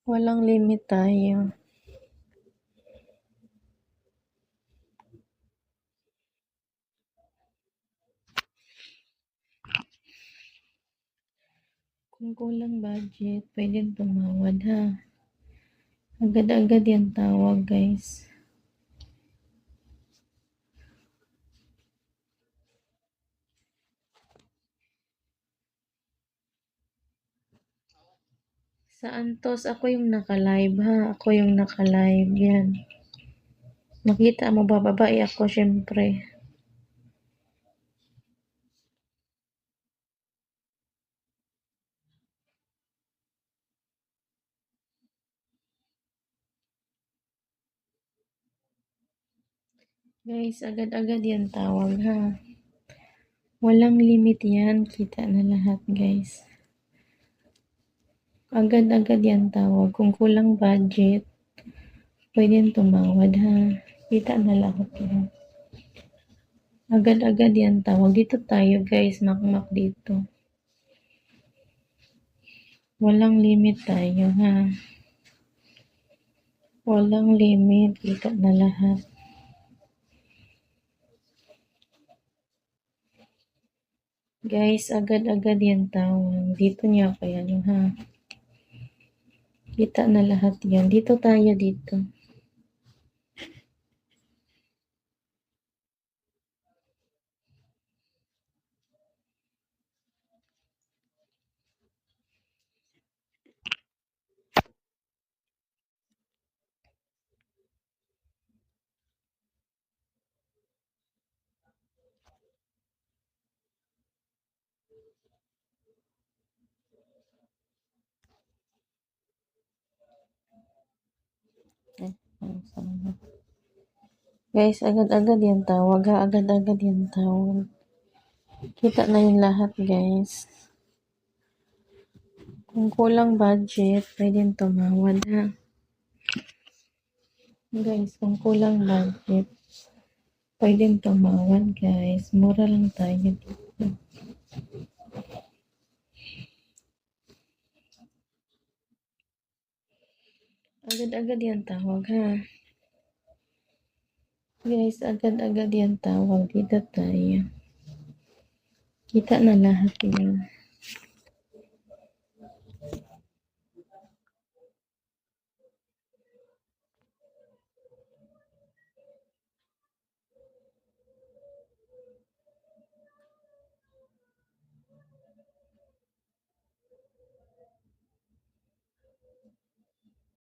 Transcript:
Walang limit tayo. Kung kulang budget, pwedeng tumawad ha. Agad-agad yan tawag guys. Sa Antos, ako yung naka-live ha. Ako yung naka-live yan. Makita mo ba, babae ako syempre. Guys, agad-agad yan tawag ha. Walang limit yan, kita na lahat guys. Agad-agad yan tawag. Kung kulang budget, pwedeng tumawad ha. Kita na lahat yan. Agad-agad yan tawag. Dito tayo guys, makmak dito. Walang limit tayo ha. Walang limit, kita na lahat. Guys, agad-agad yan tawag. Dito niya pa yan ha. Kita na lahat yan. Dito tayo dito. Guys, agad-agad yan tawag ha. Agad-agad yan tawag. Kita na yung lahat guys. Kung kulang budget, pwedeng tumawad ha. Guys, kung kulang budget, pwedeng tumawad guys. Mura lang tayo dito. Agad-agad yan tawag ha. Guys, agad-agad yan tawag. Dito tayo. Kita na lahat yan.